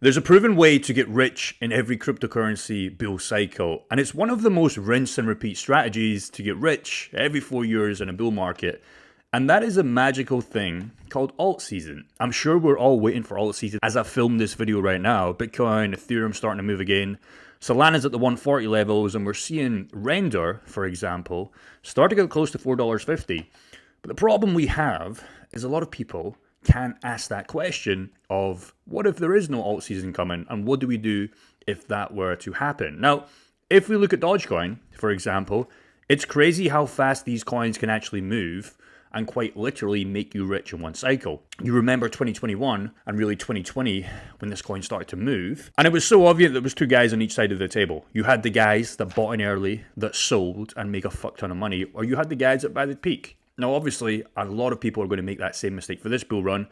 There's a proven way to get rich in every cryptocurrency bull cycle, and it's one of the most rinse and repeat strategies to get rich every 4 years in a bull market, and that is a magical thing called alt season. I'm sure we're all waiting for alt season as I film this video right now. Bitcoin, Ethereum starting to move again. Solana's at the 140 levels, and we're seeing Render, for example, start to get close to $4.50. But the problem we have is a lot of people can't ask that question of what if there is no alt season coming, and what do we do if that were to happen? Now, if we look at Dogecoin, for example, it's crazy how fast these coins can actually move and quite literally make you rich in one cycle. You remember 2021 and really 2020 when this coin started to move, and it was so obvious there was two guys on each side of the table. You had the guys that bought in early, that sold and make a fuck ton of money, or you had the guys that buy the peak. Now, obviously, a lot of people are going to make that same mistake for this bull run,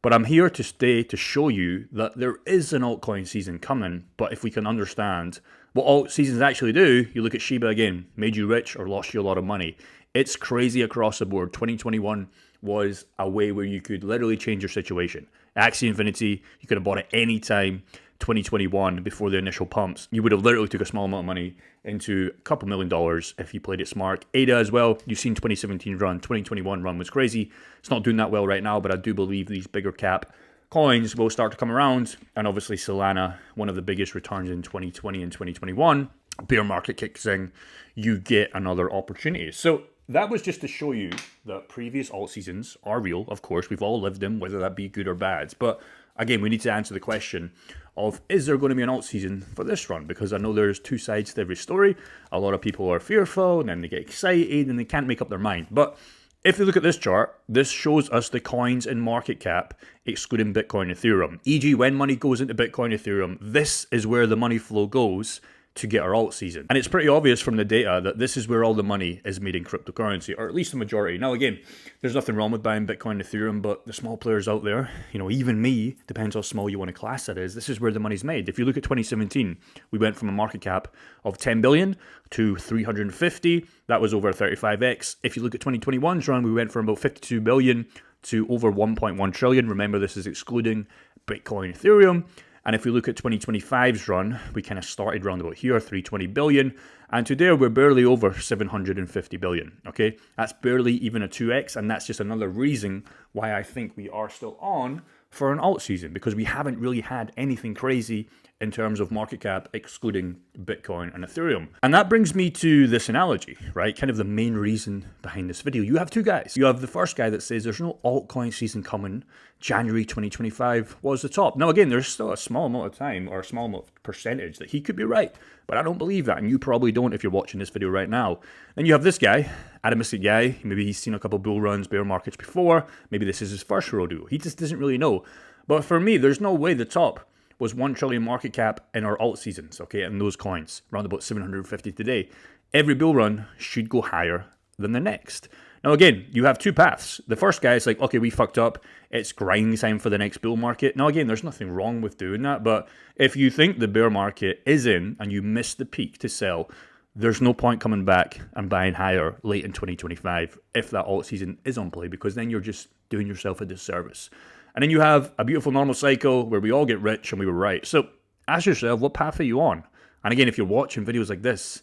but I'm here to stay to show you that there is an altcoin season coming, but if we can understand what alt seasons actually do, you look at Shiba again, made you rich or lost you a lot of money. It's crazy across the board. 2021 was a way where you could literally change your situation. Axie Infinity, you could have bought it any time. 2021, before the initial pumps, you would have literally took a small amount of money into a couple $1 million if you played it smart. ADA as well, you've seen 2017 run, 2021 run was crazy. It's not doing that well right now, but I do believe these bigger cap coins will start to come around. And obviously Solana, one of the biggest returns in 2020 and 2021. Bear market kicks in, you get another opportunity. So that was just to show you that previous alt seasons are real. Of course, we've all lived them, whether that be good or bad. But again, we need to answer the question of, is there going to be an alt season for this run? Because I know there's two sides to every story. A lot of people are fearful, and then they get excited, and they can't make up their mind. But if you look at this chart, this shows us the coins in market cap, excluding Bitcoin, Ethereum. E.g., when money goes into Bitcoin, Ethereum, this is where the money flow goes to get our alt season. And it's pretty obvious from the data that this is where all the money is made in cryptocurrency, or at least the majority. Now, again, there's nothing wrong with buying Bitcoin, Ethereum, but the small players out there, even me, depends how small you want to class that is, this is where the money's made. If you look at 2017, we went from a market cap of 10 billion to 350. That was over 35x. If you look at 2021's run, we went from about 52 billion to over 1.1 trillion. Remember, this is excluding Bitcoin, Ethereum. And if we look at 2025's run, we kind of started around about here, 320 billion. And today we're barely over 750 billion, okay? That's barely even a 2x, and that's just another reason why I think we are still on for an alt season, because we haven't really had anything crazy in terms of market cap, excluding Bitcoin and Ethereum. And that brings me to this analogy, right? Kind of the main reason behind this video. You have two guys. You have the first guy that says there's no altcoin season coming. January 2025 was the top. Now, again, there's still a small amount of time, or a small amount of percentage that he could be right, but I don't believe that, and you probably don't if you're watching this video right now. Then you have this guy, atomistic guy. Maybe he's seen a couple bull runs, bear markets before. Maybe this is his first rodeo. He just doesn't really know. But for me, there's no way the top was 1 trillion market cap in our alt seasons, okay, and those coins, around about 750 today. Every bull run should go higher than the next. Now, again, you have two paths. The first guy is like, okay, we fucked up. It's grind time for the next bull market. Now, again, there's nothing wrong with doing that, but if you think the bear market is in and you miss the peak to sell, there's no point coming back and buying higher late in 2025 if that alt season is on play, because then you're just doing yourself a disservice. And then you have a beautiful normal cycle where we all get rich and we were right. So ask yourself, what path are you on? And again, if you're watching videos like this,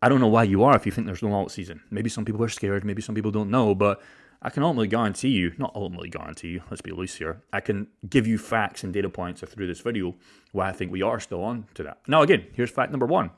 I don't know why you are if you think there's no alt season. Maybe some people are scared, maybe some people don't know, but I can ultimately guarantee you, not ultimately guarantee you, let's be loose here, I can give you facts and data points through this video why I think we are still on to that. Now again, here's fact number one.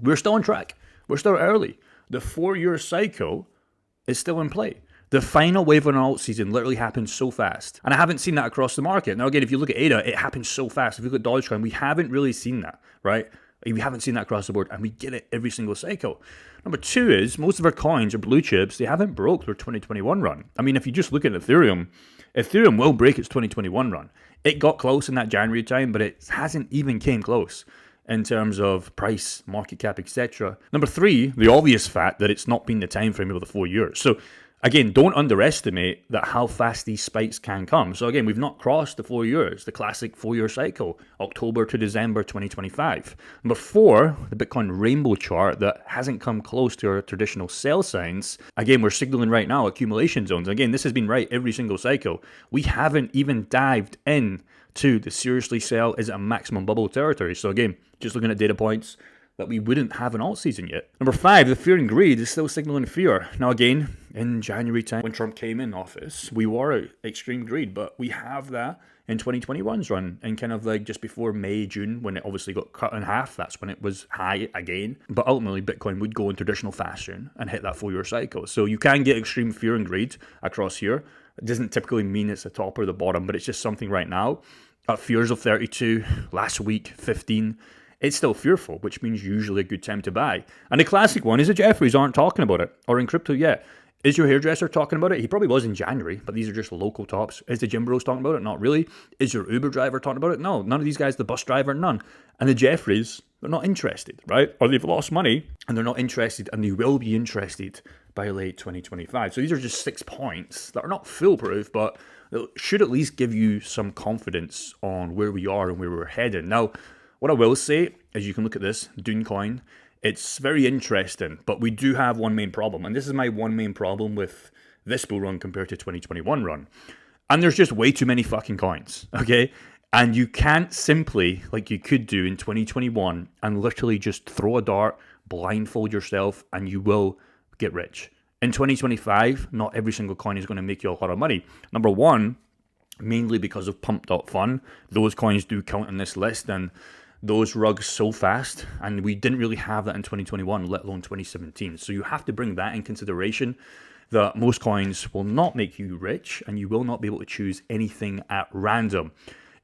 We're still on track. We're still early. The 4-year cycle is still in play. The final wave of an alt season literally happens so fast. And I haven't seen that across the market. Now again, if you look at ADA, it happens so fast. If you look at Dogecoin, we haven't really seen that, right? We haven't seen that across the board, and we get it every single cycle. Number two is, most of our coins are blue chips. They haven't broke their 2021 run. I mean, if you just look at Ethereum, Ethereum will break its 2021 run. It got close in that January time, but it hasn't even came close in terms of price, market cap, etc. Number three, the obvious fact that it's not been the time frame of the 4 years. So Again, don't underestimate that how fast these spikes can come. So again, we've not crossed the 4 years, the classic 4-year cycle, October to December 2025. Number 4, the Bitcoin rainbow chart that hasn't come close to our traditional sell signs. Again, we're signaling right now accumulation zones. Again, this has been right every single cycle. We haven't even dived in to the seriously sell is a maximum bubble territory. So again, just looking at data points that we wouldn't have an alt season yet. Number 5, the fear and greed is still signaling fear. Now again, in January time, when Trump came in office, we were at extreme greed, but we have that in 2021's run, and kind of like just before May, June, when it obviously got cut in half, that's when it was high again. But ultimately, Bitcoin would go in traditional fashion and hit that 4-year cycle. So you can get extreme fear and greed across here. It doesn't typically mean it's the top or the bottom, but it's just something right now. At fears of 32, last week, 15, it's still fearful, which means usually a good time to buy. And the classic one is the Jeffries aren't talking about it, or in crypto yet. Is your hairdresser talking about it? He probably was in January, but these are just local tops. Is the gym bros talking about it? Not really. Is your Uber driver talking about it? No, none of these guys, the bus driver, none. And the Jeffries, they're not interested, right? Or they've lost money, and they're not interested, and they will be interested by late 2025. So these are just 6 points that are not foolproof, but it should at least give you some confidence on where we are and where we're heading. Now, what I will say is you can look at this, Dooncoin. It's very interesting, but we do have one main problem. And this is my one main problem with this bull run compared to 2021 run. And there's just way too many fucking coins, okay? And you can't simply, like you could do in 2021, and literally just throw a dart, blindfold yourself, and you will get rich. In 2025, not every single coin is going to make you a lot of money. Number one, mainly because of pump.fun. Those coins do count on this list, and those rugs so fast, and we didn't really have that in 2021, let alone 2017. So you have to bring that in consideration, that most coins will not make you rich, and you will not be able to choose anything at random.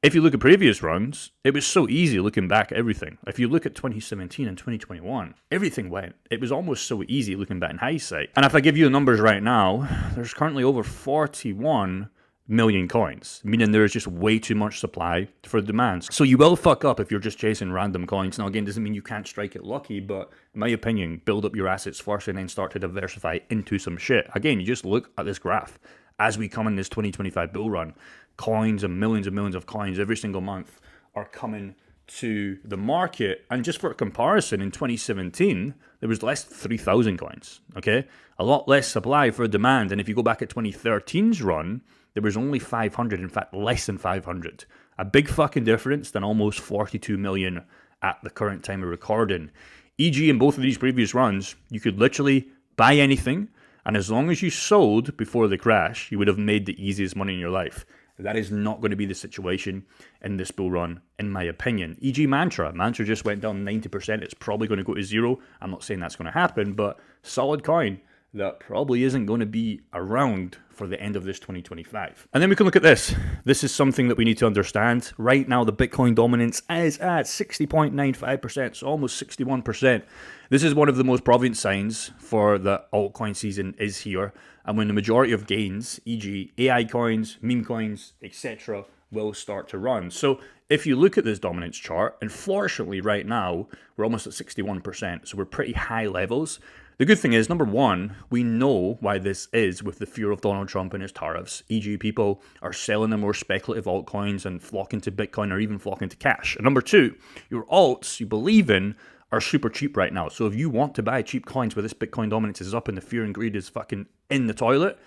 If you look at previous runs, it was so easy looking back at everything. If you look at 2017 and 2021, everything went. It was almost so easy looking back in hindsight. And if I give you the numbers right now, there's currently over 41 million coins, meaning there is just way too much supply for demand. So you will fuck up if you're just chasing random coins. Now again, doesn't mean you can't strike it lucky, but in my opinion, build up your assets first and then start to diversify into some shit. Again, you just look at this graph. As we come in this 2025 bull run, coins and millions of coins every single month are coming to the market. And just for comparison, in 2017, there was less than 3,000 coins, okay? A lot less supply for demand. And if you go back at 2013's run, there was only 500, in fact, less than 500. A big fucking difference than almost 42 million at the current time of recording. E.g., in both of these previous runs, you could literally buy anything, and as long as you sold before the crash, you would have made the easiest money in your life. That is not going to be the situation in this bull run, in my opinion. E.g. Mantra. Mantra just went down 90%. It's probably going to go to zero. I'm not saying that's going to happen, but solid coin that probably isn't going to be around for the end of this 2025. And then we can look at this. This is something that we need to understand. Right now, the Bitcoin dominance is at 60.95%, so almost 61%. This is one of the most prominent signs for the altcoin season is here. And when the majority of gains, e.g. AI coins, meme coins, etc., will start to run. So if you look at this dominance chart, unfortunately right now, we're almost at 61%. So we're pretty high levels. The good thing is, number one, we know why this is with the fear of Donald Trump and his tariffs. E.g., people are selling the more speculative altcoins and flocking to Bitcoin or even flocking to cash. And number two, your alts you believe in are super cheap right now. So if you want to buy cheap coins where this Bitcoin dominance is up and the fear and greed is fucking in the toilet,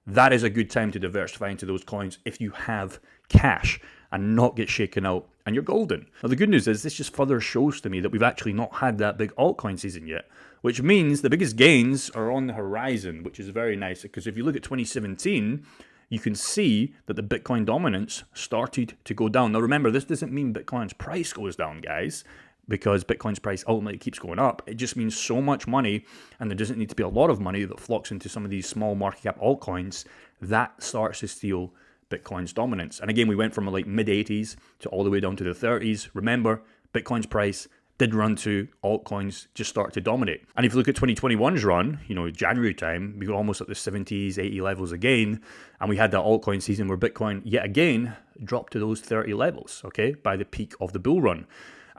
that is a good time to diversify into those coins if you have cash and not get shaken out, and you're golden. Now the good news is this just further shows to me that we've actually not had that big altcoin season yet, which means the biggest gains are on the horizon, which is very nice, because if you look at 2017, you can see that the Bitcoin dominance started to go down. Now remember, this doesn't mean Bitcoin's price goes down, guys, because Bitcoin's price ultimately keeps going up. It just means so much money, and there doesn't need to be a lot of money that flocks into some of these small market cap altcoins that starts to steal Bitcoin's dominance. And again, we went from like mid-80s to all the way down to the 30s. Remember, Bitcoin's price did run to altcoins just start to dominate. And if you look at 2021's run, January time, we got almost at the 70s, 80 levels again. And we had that altcoin season where Bitcoin, yet again, dropped to those 30 levels, okay, by the peak of the bull run.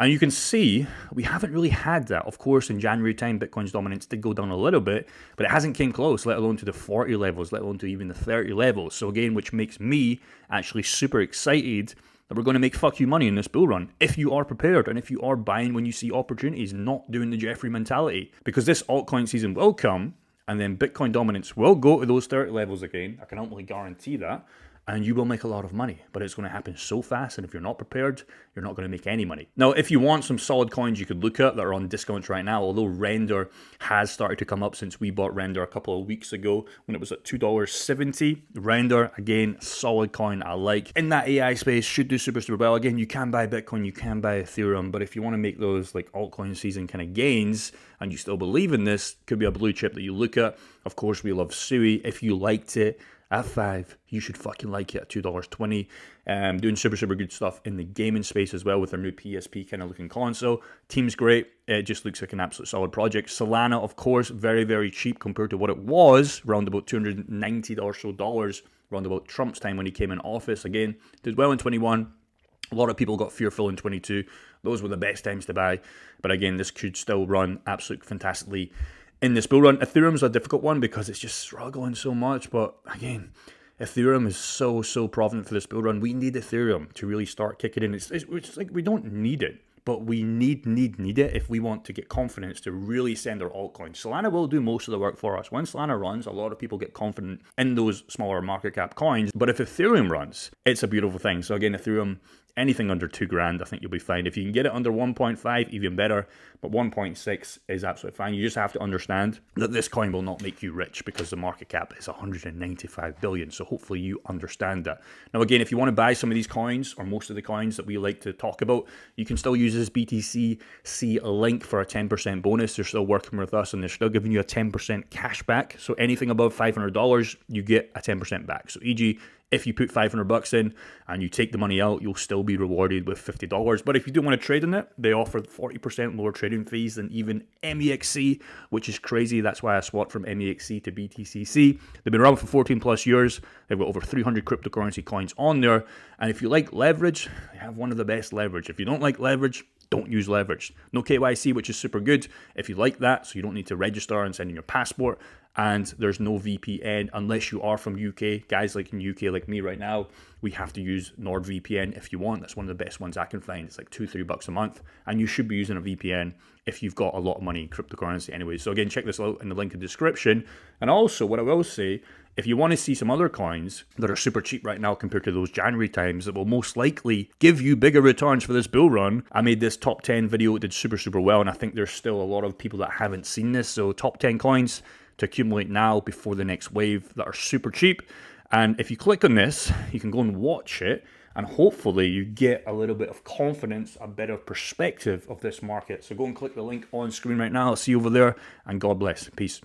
And you can see we haven't really had that. Of course, in January time, Bitcoin's dominance did go down a little bit, but it hasn't came close, let alone to the 40 levels, let alone to even the 30 levels. So again, which makes me actually super excited that we're going to make fuck you money in this bull run if you are prepared and if you are buying when you see opportunities, not doing the Jeffrey mentality. Because this altcoin season will come, and then Bitcoin dominance will go to those 30 levels again. I can only guarantee that. And you will make a lot of money, but it's going to happen so fast. And if you're not prepared, you're not going to make any money. Now, if you want some solid coins you could look at that are on discounts right now, although Render has started to come up since we bought Render a couple of weeks ago when it was at $2.70. Render, again, solid coin I like. In that AI space, should do super, super well. Again, you can buy Bitcoin, you can buy Ethereum, but if you want to make those like altcoin season kind of gains and you still believe in this, could be a blue chip that you look at. Of course, we love Sui. If you liked it, at 5, you should fucking like it at $2.20. Doing super, super good stuff in the gaming space as well with their new PSP kind of looking console. Team's great. It just looks like an absolute solid project. Solana, of course, very, very cheap compared to what it was, around about $290 or so dollars, around about Trump's time when he came in office. Again, did well in 21. A lot of people got fearful in 22. Those were the best times to buy. But again, this could still run absolutely fantastically in this bull run. Ethereum's a difficult one because it's just struggling so much. But again, Ethereum is so prominent for this bull run. We need Ethereum to really start kicking in. It's like we don't need it, but we need it if we want to get confidence to really send our altcoins. Solana will do most of the work for us. When Solana runs, a lot of people get confident in those smaller market cap coins. But if Ethereum runs, it's a beautiful thing. So again, Ethereum, anything under $2,000, I think you'll be fine. If you can get it under 1.5, even better. But 1.6 is absolutely fine. You just have to understand that this coin will not make you rich because the market cap is 195 billion. So hopefully you understand that. Now, again, if you want to buy some of these coins or most of the coins that we like to talk about, you can still use this BTC link for a 10% bonus. They're still working with us and they're still giving you a 10% cash back. So anything above $500, you get a 10% back. So e.g., if you put $500 in and you take the money out, you'll still be rewarded with $50. But if you do want to trade in it, they offer 40% lower trading fees than even MEXC, which is crazy. That's why I swapped from MEXC to BTCC. They've been around for 14 plus years. They've got over 300 cryptocurrency coins on there. And if you like leverage, they have one of the best leverage. If you don't like leverage, don't use leverage. No KYC, which is super good if you like that, so you don't need to register and send in your passport. And there's no VPN unless you are from UK. Guys like in UK, like me right now, we have to use NordVPN if you want. That's one of the best ones I can find. It's like $2-3 a month. And you should be using a VPN if you've got a lot of money in cryptocurrency anyway. So again, check this out in the link in the description. And also, what I will say, if you want to see some other coins that are super cheap right now compared to those January times that will most likely give you bigger returns for this bull run, I made this top 10 video. It did super well. And I think there's still a lot of people that haven't seen this. So top 10 coins to accumulate now before the next wave that are super cheap. And if you click on this, you can go and watch it, and hopefully you get a little bit of confidence, a better perspective of this market. So go and click the link on screen right now. I'll see you over there, and God bless. Peace.